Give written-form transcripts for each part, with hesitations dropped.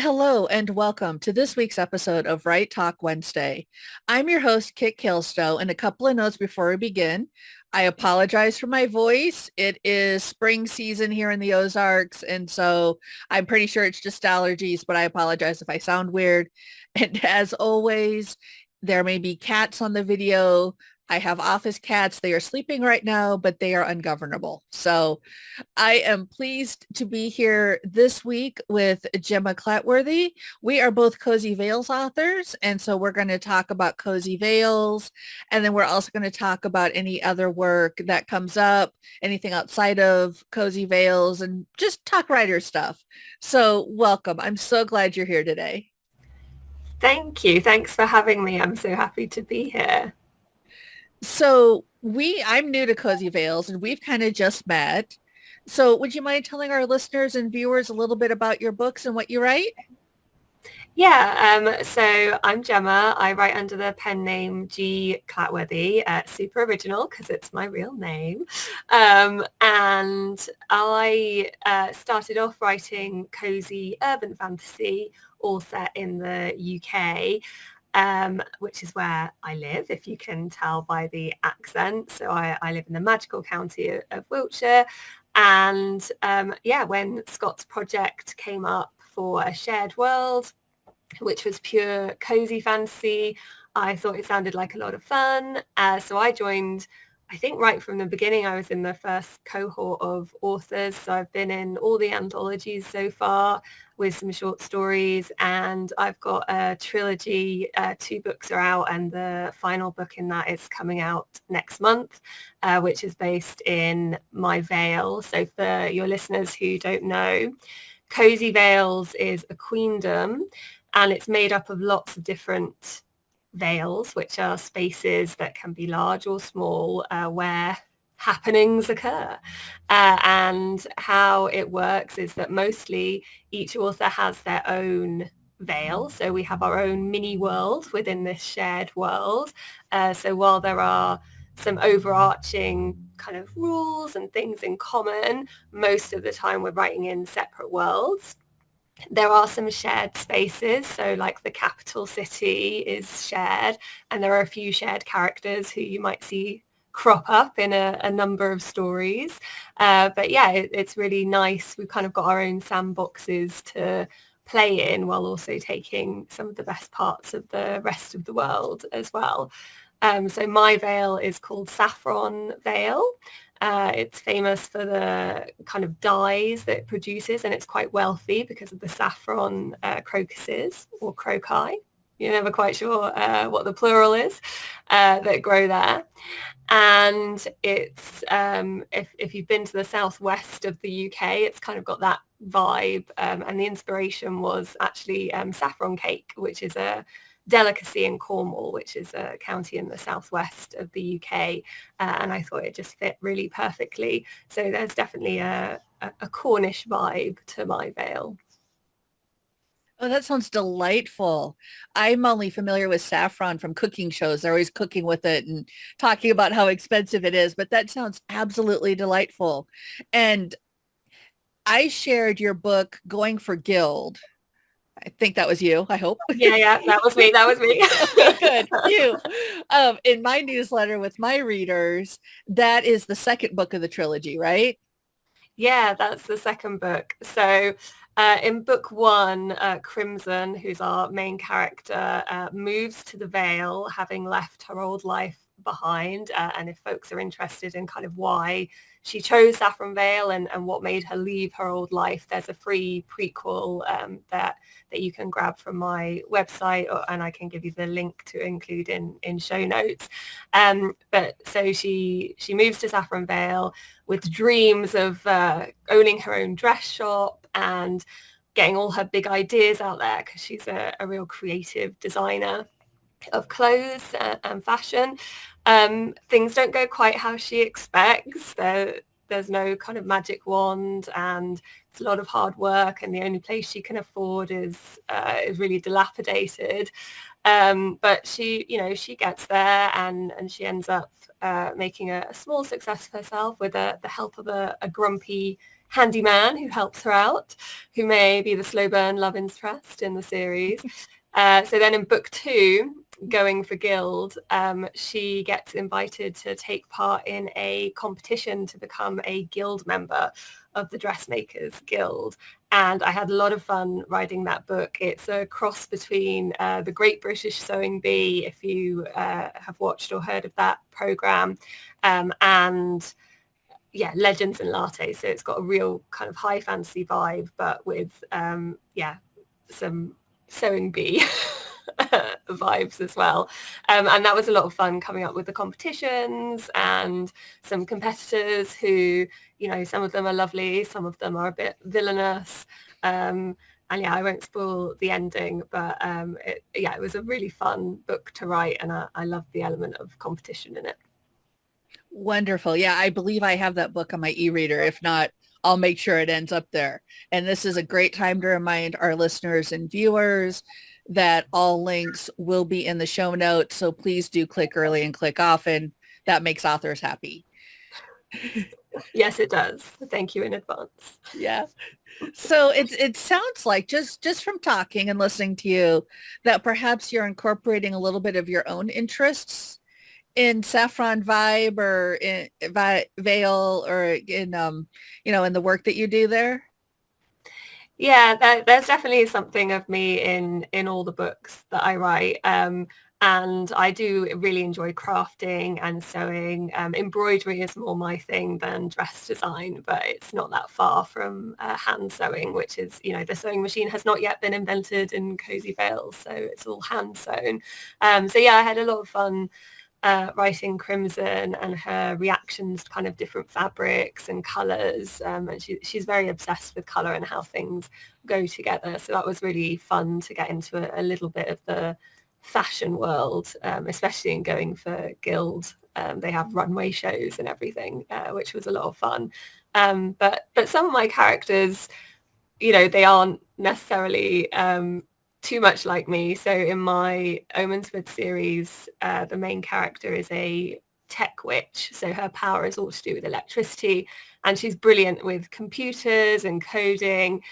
Hello and welcome to this week's episode of Right Talk Wednesday. I'm your host, Kit Kilstow, and a couple of notes before we begin. I apologize for my voice. It is spring season here in the Ozarks, and so I'm pretty sure it's just allergies, but I apologize if I sound weird. And as always, there may be cats on the video. I have office cats. They are sleeping right now, but they are ungovernable. So I am pleased to be here this week with G Clatworthy. We are both Cozy Vales authors, and so we're going to talk about Cozy Vales, and then we're also going to talk about any other work that comes up, anything outside of Cozy Vales, and just talk writer stuff. So welcome. I'm so glad you're here today. Thank you. Thanks for having me. I'm so happy to be here. So I'm new to Cozy Vales, and we've kind of just met. So would you mind telling our listeners and viewers a little bit about your books and what you write? So I'm Gemma. I write under the pen name G Clatworthy, super original because it's my real name. And I started off writing cozy urban fantasy, all set in the UK. Which is where I live, if you can tell by the accent. So I live in the magical county of Wiltshire. And when Scott's project came up for a shared world, which was pure cozy fantasy, I thought it sounded like a lot of fun. So I joined, I think right from the beginning. I was in the first cohort of authors. So I've been in all the anthologies so far with some short stories, and I've got a trilogy. Two books are out, and the final book in that is coming out next month, which is based in my Vale. So for your listeners who don't know, Cozy Vales is a queendom, and it's made up of lots of different vales, which are spaces that can be large or small, where happenings occur. And how it works is that mostly each author has their own vale. So we have our own mini world within this shared world. So while there are some overarching kind of rules and things in common, most of the time we're writing in separate worlds. There are some shared spaces, so like the capital city is shared, and there are a few shared characters who you might see crop up in a number of stories. It's really nice. We've kind of got our own sandboxes to play in while also taking some of the best parts of the rest of the world as well. So my Vale is called Saffron Vale. It's famous for the kind of dyes that it produces, and it's quite wealthy because of the saffron crocuses or croci. You're never quite sure what the plural is, that grow there. And it's, if you've been to the southwest of the UK, it's kind of got that vibe. And the inspiration was actually saffron cake, which is a delicacy in Cornwall, which is a county in the southwest of the UK. And I thought it just fit really perfectly. So there's definitely a Cornish vibe to my Vale. Oh, that sounds delightful. I'm only familiar with saffron from cooking shows. They're always cooking with it and talking about how expensive it is, but that sounds absolutely delightful. And I shared your book, Going for Guild. I think that was you, I hope. Yeah, that was me. That was me. Okay, good. You. In my newsletter with my readers, that is the second book of the trilogy, right? Yeah, that's the second book. So in book one, Crimson, who's our main character, moves to the Vale, having left her old life behind. And if folks are interested in kind of why she chose Saffron Vale and what made her leave her old life, there's a free prequel that you can grab from my website, and I can give you the link to include in show notes. But so she moves to Saffron Vale with dreams of owning her own dress shop and getting all her big ideas out there, because she's a real creative designer of clothes and fashion. Things don't go quite how she expects. There's no kind of magic wand, and it's a lot of hard work, and the only place she can afford is really dilapidated. But she gets there, and she ends up making a small success of herself with the help of a grumpy handyman who helps her out, who may be the slow burn love interest in the series. So then in book 2, Going for Guild, she gets invited to take part in a competition to become a guild member of the Dressmakers Guild. And I had a lot of fun writing that book. It's a cross between the Great British Sewing Bee, if you have watched or heard of that program, and Legends and Latte. So it's got a real kind of high fantasy vibe, but with some sewing bee vibes as well. And that was a lot of fun coming up with the competitions and some competitors who, some of them are lovely, some of them are a bit villainous. And I won't spoil the ending, but it was a really fun book to write, and I loved the element of competition in it. Wonderful. Yeah, I believe I have that book on my e-reader. If not, I'll make sure it ends up there. And this is a great time to remind our listeners and viewers that all links will be in the show notes. So please do click early and click often. That makes authors happy. Yes, it does. Thank you in advance. Yeah. So it sounds like just from talking and listening to you that perhaps you're incorporating a little bit of your own interests in Saffron Vibe or in Vale or in in the work that you do there. Yeah, there's definitely something of me in all the books that I write. And I do really enjoy crafting and sewing. Embroidery is more my thing than dress design, but it's not that far from hand sewing, which is, the sewing machine has not yet been invented in Cozy Vales, so it's all hand sewn. I had a lot of fun writing Crimson and her reactions to kind of different fabrics and colours. And she's very obsessed with colour and how things go together. So that was really fun to get into a little bit of the fashion world, especially in Going for Guild. They have runway shows and everything, which was a lot of fun. But some of my characters, they aren't necessarily too much like me. So in my Omenswood series, the main character is a tech witch. So her power is all to do with electricity, and she's brilliant with computers and coding.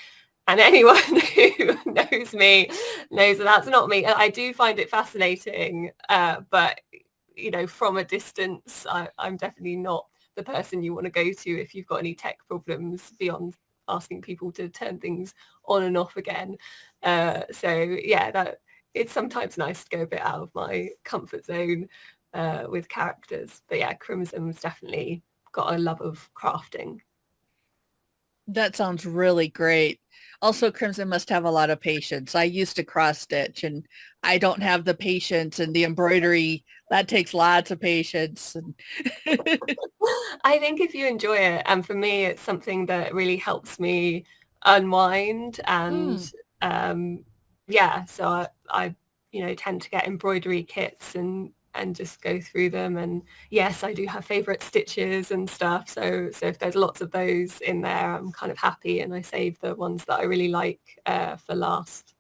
And anyone who knows me knows that that's not me. I do find it fascinating, but from a distance, I'm definitely not the person you want to go to if you've got any tech problems beyond asking people to turn things on and off again. That it's sometimes nice to go a bit out of my comfort zone with characters. But yeah, Crimson's definitely got a love of crafting. That sounds really great. Also, Crimson must have a lot of patience. I used to cross stitch and I don't have the patience, and the embroidery, that takes lots of patience. I think if you enjoy it, and for me, it's something that really helps me unwind. And so I tend to get embroidery kits and just go through them. And yes, I do have favorite stitches and stuff. So if there's lots of those in there, I'm kind of happy, and I save the ones that I really like for last.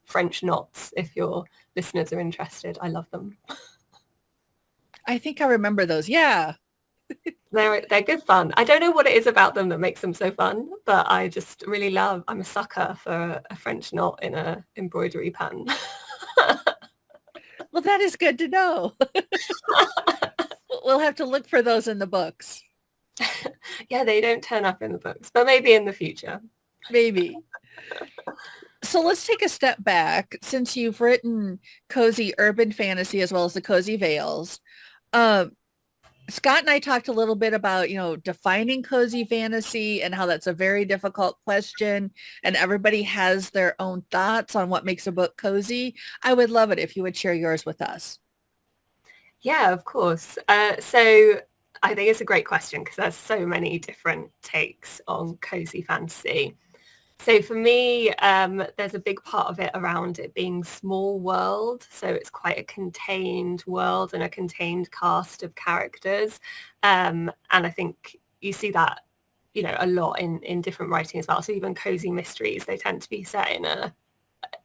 French knots, if your listeners are interested. I love them. I think I remember those. Yeah. They're good fun. I don't know what it is about them that makes them so fun, but I just really I'm a sucker for a French knot in a embroidery pattern. Well, that is good to know. We'll have to look for those in the books. Yeah, they don't turn up in the books, but maybe in the future. Maybe. So let's take a step back. Since you've written cozy urban fantasy as well as the Cozy Vales, Scott and I talked a little bit about, defining cozy fantasy and how that's a very difficult question, and everybody has their own thoughts on what makes a book cozy. I would love it if you would share yours with us. Yeah, of course. So I think it's a great question because there's so many different takes on cozy fantasy. So for me, there's a big part of it around it being small world. So it's quite a contained world and a contained cast of characters. And I think you see that, a lot in different writing as well. So even cozy mysteries, they tend to be set in a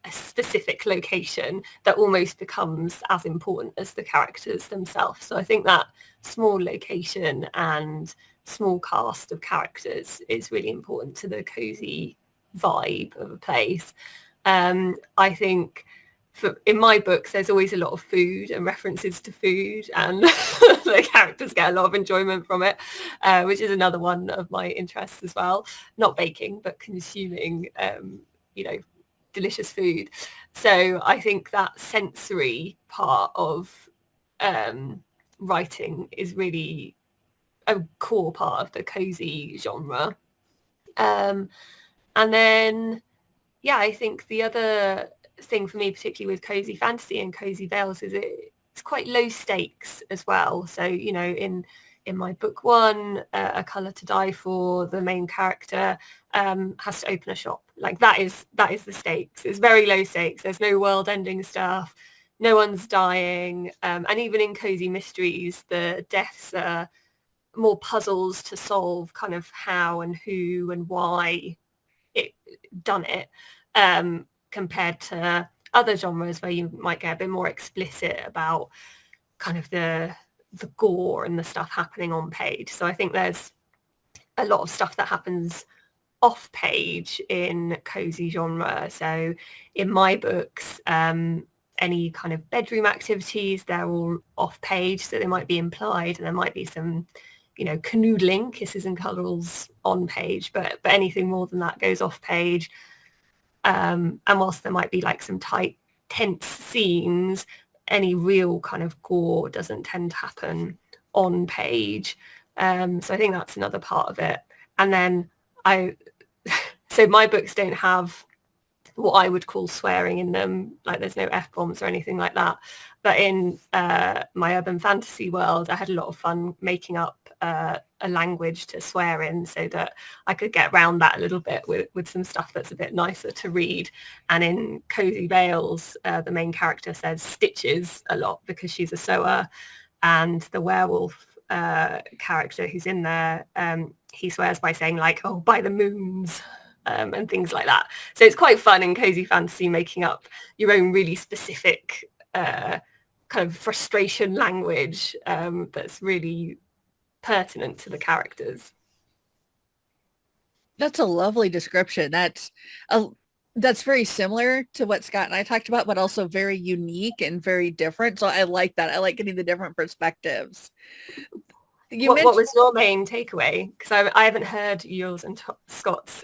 specific location that almost becomes as important as the characters themselves. So I think that small location and small cast of characters is really important to the cozy vibe of a place. I think in my books, there's always a lot of food and references to food, and the characters get a lot of enjoyment from it, which is another one of my interests as well. Not baking, but consuming, delicious food. So I think that sensory part of writing is really a core part of the cozy genre. And then, yeah, I think the other thing for me, particularly with cozy fantasy and Cozy Vales, is it's quite low stakes as well. So, in my book one, A Colour to Die For, the main character has to open a shop. Like that is the stakes. It's very low stakes. There's no world-ending stuff. No one's dying. And even in cozy mysteries, the deaths are more puzzles to solve, kind of how and who and why it done it. Compared to other genres where you might get a bit more explicit about kind of the gore and the stuff happening on page. So I think there's a lot of stuff that happens off page in cozy genre. So in my books, any kind of bedroom activities, they're all off page, so they might be implied, and there might be some canoodling, kisses and cuddles on page, but anything more than that goes off page. And whilst there might be like some tight, tense scenes, any real kind of gore doesn't tend to happen on page. So I think that's another part of it. And then so my books don't have what I would call swearing in them, like there's no F-bombs or anything like that. But in my urban fantasy world, I had a lot of fun making up a language to swear in so that I could get around that a little bit with some stuff that's a bit nicer to read. And in Cozy Vales, the main character says stitches a lot because she's a sewer, and the werewolf character who's in there, he swears by saying like, oh, by the moons, and things like that. So it's quite fun in cozy fantasy making up your own really specific kind of frustration language that's really pertinent to the characters. That's a lovely description. That's very similar to what Scott and I talked about, but also very unique and very different. So I like that. I like getting the different perspectives. What was your main takeaway? Because I haven't heard yours and Scott's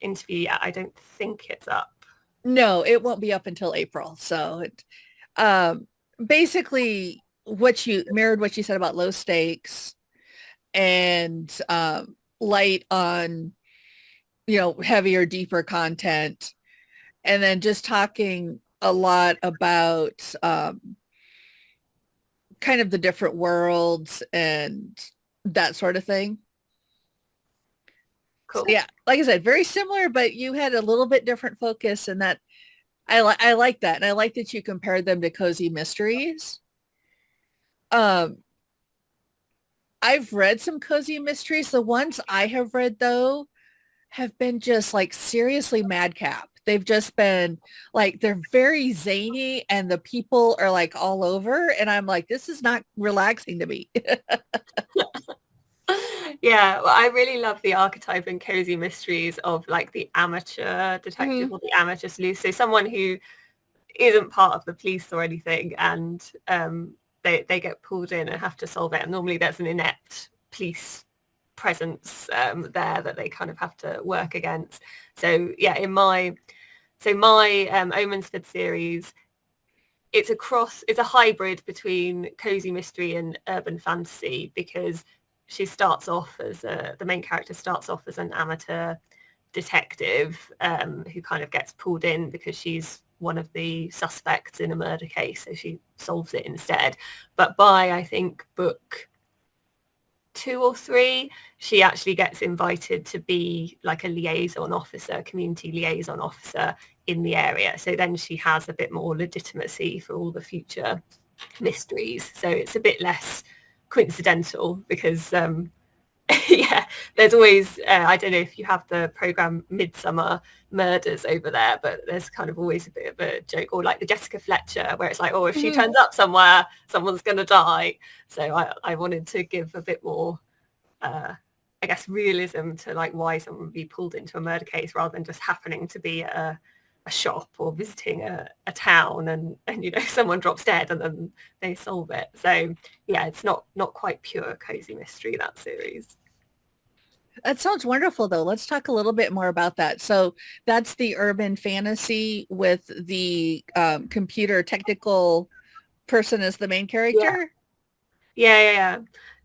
interview yet. I don't think it's up. No, it won't be up until April. So basically what you said about low stakes and light on, heavier, deeper content. And then just talking a lot about kind of the different worlds and that sort of thing. Cool. So, yeah, like I said, very similar, but you had a little bit different focus, and that I like that. And I like that you compared them to cozy mysteries. I've read some cozy mysteries. The ones I have read, though, have been just like seriously madcap. They've just been like, they're very zany and the people are like all over. And I'm like, this is not relaxing to me. Yeah, well, I really love the archetype in cozy mysteries of like the amateur detective or the amateur sleuth. So someone who isn't part of the police or anything, and they get pulled in and have to solve it. And normally there's an inept police presence there that they kind of have to work against. So yeah, my Omensford series, it's a hybrid between cozy mystery and urban fantasy, because she starts off as the main character starts off as an amateur detective who kind of gets pulled in because she's one of the suspects in a murder case, so she solves it instead. But by, I think, book 2 or 3, she actually gets invited to be like a liaison officer, community liaison officer in the area. So then she has a bit more legitimacy for all the future mysteries. So it's a bit less coincidental because yeah, there's always I don't know if you have the program Midsummer Murders over there, but there's kind of always a bit of a joke, or like the Jessica Fletcher, where it's like, oh, if she turns up somewhere, someone's going to die. So I wanted to give a bit more I guess, realism to like why someone would be pulled into a murder case rather than just happening to be at a shop or visiting a town and someone drops dead and then they solve it. So yeah, it's not quite pure cozy mystery, that series. That sounds wonderful, though. Let's talk a little bit more about that. So that's the urban fantasy with the computer technical person as the main Yeah. character. Yeah.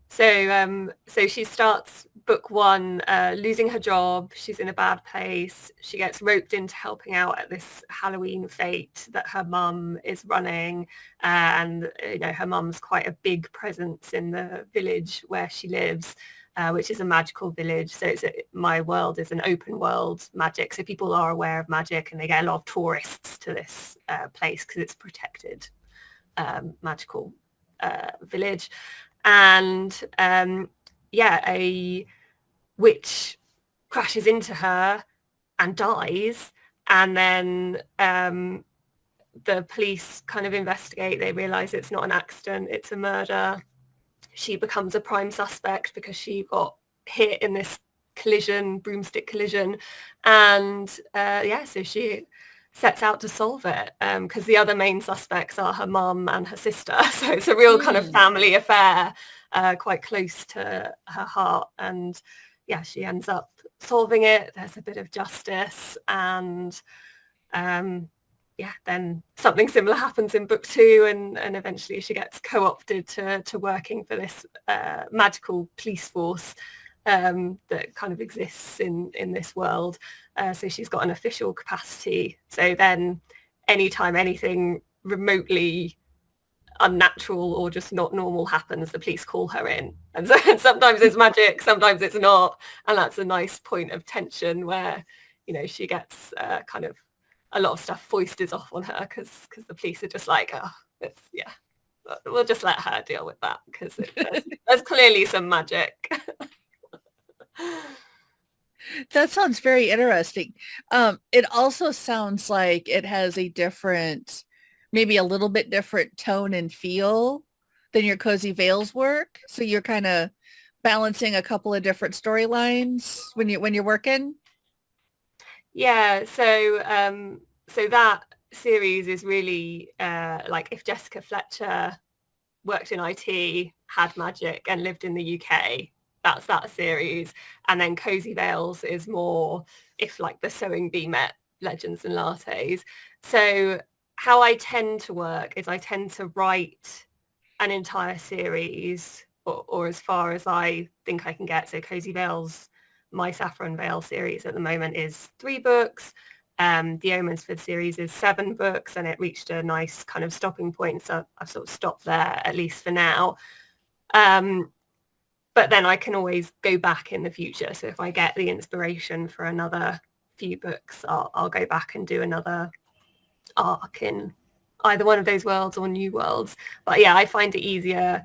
So she starts book one, losing her job. She's in a bad place. She gets roped into helping out at this Halloween fete that her mum is running. And, her mum's quite a big presence in the village where she lives, which is a magical village. So my world is an open world magic. So people are aware of magic and they get a lot of tourists to this place because it's protected magical village. And a witch crashes into her and dies, and then the police kind of investigate. They realize it's not an accident, it's a murder. She becomes a prime suspect because she got hit in this broomstick collision, and so she sets out to solve it because the other main suspects are her mum and her sister. So it's a real kind of family affair, quite close to her heart. And yeah, she ends up solving it. There's a bit of justice, and then something similar happens in book two, and eventually she gets co-opted to working for this magical police force that kind of exists in this world. So she's got an official capacity. So then anytime anything remotely unnatural or just not normal happens, the police call her in. And so sometimes it's magic, sometimes it's not. And that's a nice point of tension where, she gets kind of a lot of stuff foisted off on her because the police are just like, we'll just let her deal with that because there's clearly some magic. That sounds very interesting. It also sounds like it has a different, maybe a little bit different tone and feel than your Cozy Vales work. So you're kind of balancing a couple of different storylines when you're working. Yeah. So that series is really like if Jessica Fletcher worked in IT, had magic and lived in the UK, that's that series. And then Cozy Vales is more if like the sewing bee met Legends and Lattes. So how I tend to work is I tend to write an entire series or as far as I think I can get. So Cozy Vales, my Saffron Vale series at the moment is 3 books. The Omensford series is 7 books, and it reached a nice kind of stopping point. So I've sort of stopped there, at least for now. But then I can always go back in the future. So if I get the inspiration for another few books, I'll go back and do another arc in either one of those worlds or new worlds. But yeah, I find it easier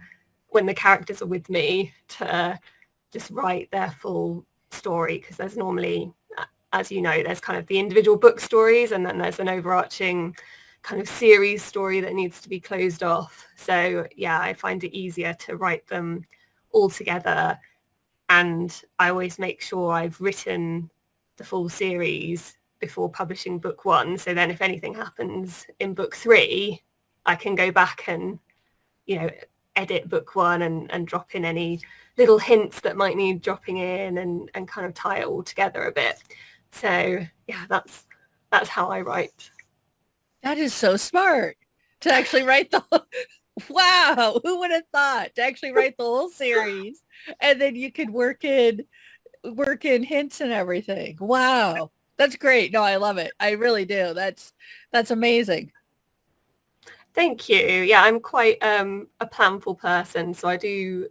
when the characters are with me to just write their full story, because there's normally, as you know, there's kind of the individual book stories and then there's an overarching kind of series story that needs to be closed off. So yeah, I find it easier to write them all together, and I always make sure I've written the full series before publishing book 1. So then if anything happens in book 3, I can go back and, edit book 1 and drop in any little hints that might need dropping in and kind of tie it all together a bit. So yeah, that's how I write. That is so smart to actually write wow, who would have thought to actually write the whole series and then you could work in hints and everything. Wow. That's great. No, I love it. I really do. That's amazing. Thank you. Yeah, I'm quite a planful person, so I do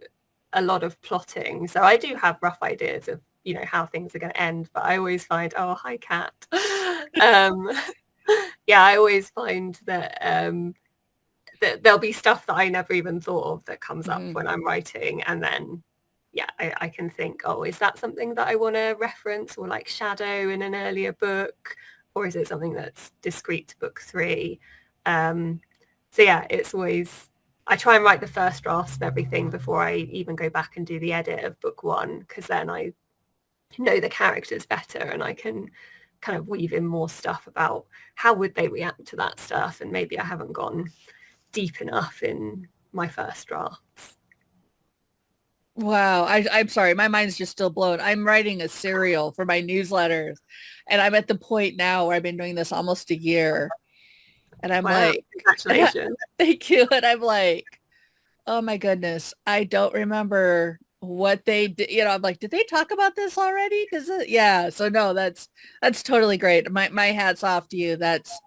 a lot of plotting. So I do have rough ideas of, how things are going to end, but I always find, oh, hi, cat. Yeah, I always find that that there'll be stuff that I never even thought of that comes up when I'm writing, and then yeah, I can think, oh, is that something that I want to reference or like shadow in an earlier book, or is it something that's discrete to book 3? So yeah, it's always I try and write the first drafts of everything before I even go back and do the edit of book one, because then I know the characters better and I can kind of weave in more stuff about how would they react to that stuff, and maybe I haven't gone deep enough in my first drafts. Wow. I'm sorry. My mind's just still blown. I'm writing a serial for my newsletters, and I'm at the point now where I've been doing this almost a year. And I'm Wow, like, congratulations. thank you. And I'm like, oh my goodness, I don't remember what they did. I'm like, did they talk about this already? Because yeah, so no, that's totally great. My hat's off to you. That's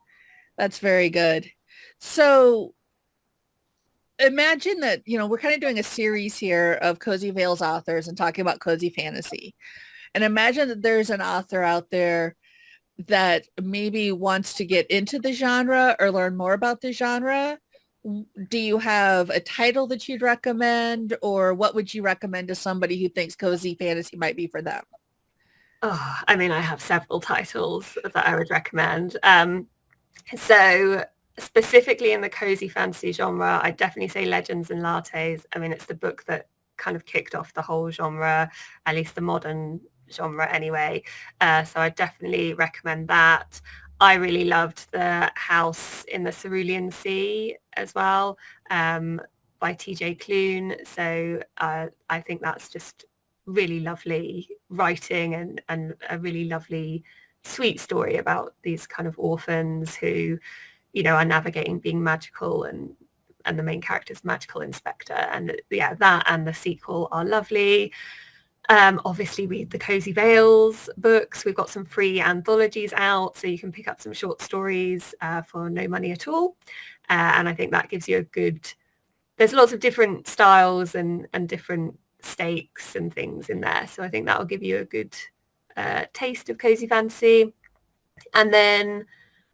very good. So imagine that, we're kind of doing a series here of Cozy Vales authors and talking about cozy fantasy. And imagine that there's an author out there that maybe wants to get into the genre or learn more about the genre. Do you have a title that you'd recommend, or what would you recommend to somebody who thinks cozy fantasy might be for them? Oh, I mean, I have several titles that I would recommend. So specifically in the cozy fantasy genre, I'd definitely say Legends and Lattes. I mean, it's the book that kind of kicked off the whole genre, at least the modern genre anyway. So I definitely recommend that. I really loved The House in the Cerulean Sea as well, by TJ Klune. So I think that's just really lovely writing, and a really lovely sweet story about these kind of orphans who, are navigating being magical, and the main character's magical inspector. And yeah, that and the sequel are lovely. Obviously read the Cozy Vales books. We've got some free anthologies out, so you can pick up some short stories for no money at all. And I think that gives you there's lots of different styles and different stakes and things in there. So I think that will give you a good taste of cozy fantasy. And then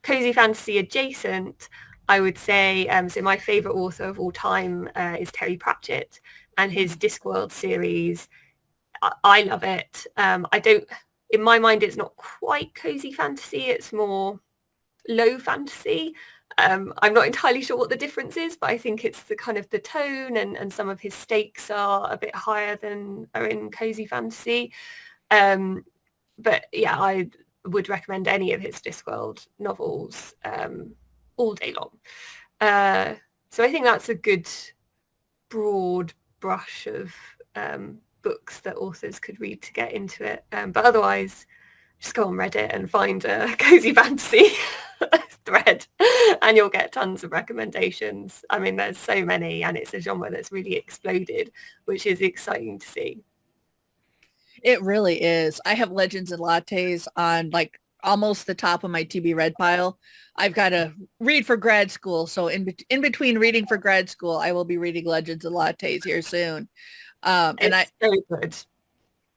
cozy fantasy adjacent, I would say, so my favorite author of all time is Terry Pratchett, and his Discworld series. I love it. In my mind, it's not quite cozy fantasy. It's more low fantasy. I'm not entirely sure what the difference is, but I think it's the kind of the tone, and some of his stakes are a bit higher than are in cozy fantasy. But yeah, I would recommend any of his Discworld novels all day long. So I think that's a good broad brush of books that authors could read to get into it. But otherwise, just go on Reddit and find a cozy fantasy thread, and you'll get tons of recommendations. I mean, there's so many, and it's a genre that's really exploded, which is exciting to see. It really is. I have Legends and Lattes on like almost the top of my to be read pile. I've got to read for grad school. So in between reading for grad school, I will be reading Legends and Lattes here soon. And It's so good.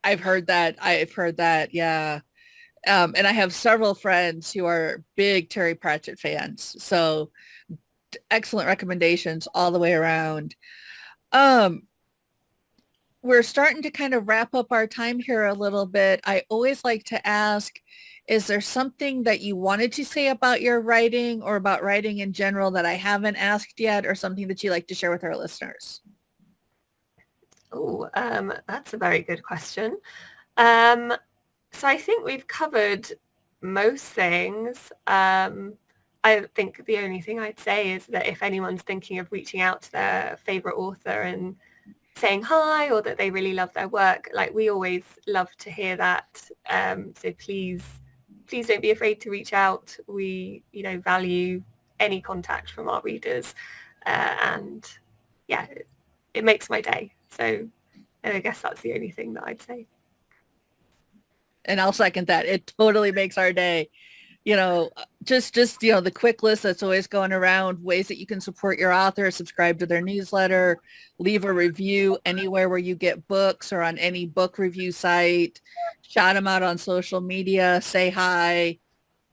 I've heard that. I've heard that. Yeah. And I have several friends who are big Terry Pratchett fans. So excellent recommendations all the way around. Um, we're starting to kind of wrap up our time here a little bit. I always like to ask, is there something that you wanted to say about your writing or about writing in general that I haven't asked yet, or something that you like to share with our listeners? Oh, that's a very good question. Um, so I think we've covered most things. I think the only thing I'd say is that if anyone's thinking of reaching out to their favorite author and saying hi, or that they really love their work, like, we always love to hear that. So please don't be afraid to reach out. We, value any contact from our readers. And yeah, it makes my day. So I guess that's the only thing that I'd say. And I'll second that. It totally makes our day. Just the quick list that's always going around, ways that you can support your author: subscribe to their newsletter, leave a review anywhere where you get books or on any book review site, shout them out on social media, say hi,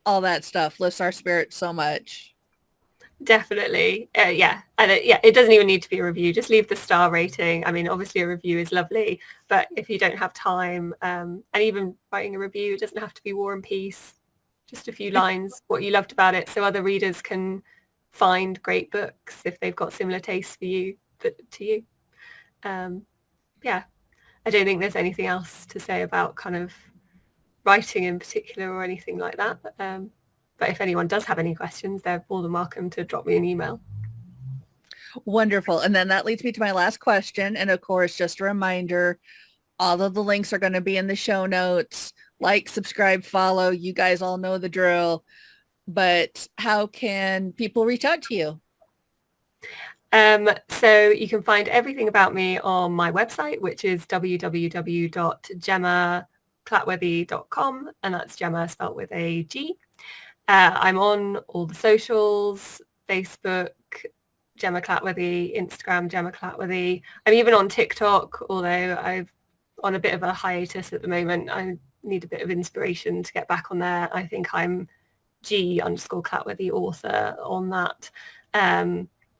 all that stuff lifts our spirits so much. Definitely. Yeah. And it doesn't even need to be a review. Just leave the star rating. I mean, obviously a review is lovely, but if you don't have time, and even writing a review, it doesn't have to be War and Peace. Just a few lines, what you loved about it, so other readers can find great books if they've got similar tastes for you to you. Yeah, I don't think there's anything else to say about kind of writing in particular or anything like that. But if anyone does have any questions, they're more than welcome to drop me an email. Wonderful. And then that leads me to my last question. And of course, just a reminder, all of the links are going to be in the show notes. Like, subscribe, follow. You guys all know the drill. But how can people reach out to you? So you can find everything about me on my website, which is www.gemmaclatworthy.com, and that's Gemma spelt with a G. I'm on all the socials, Facebook, Gemma Clatworthy, Instagram, Gemma Clatworthy. I'm even on TikTok, although I'm on a bit of a hiatus at the moment. I need a bit of inspiration to get back on there. I think I'm G_Clatworthy author on that.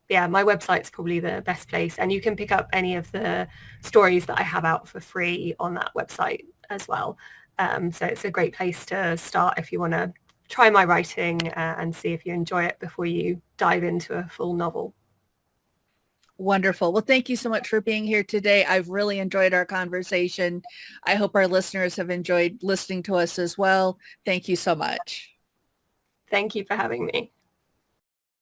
Yeah, my website's probably the best place, and you can pick up any of the stories that I have out for free on that website as well. So it's a great place to start if you want to try my writing and see if you enjoy it before you dive into a full novel. Wonderful. Well, thank you so much for being here today. I've really enjoyed our conversation. I hope our listeners have enjoyed listening to us as well. Thank you so much. Thank you for having me.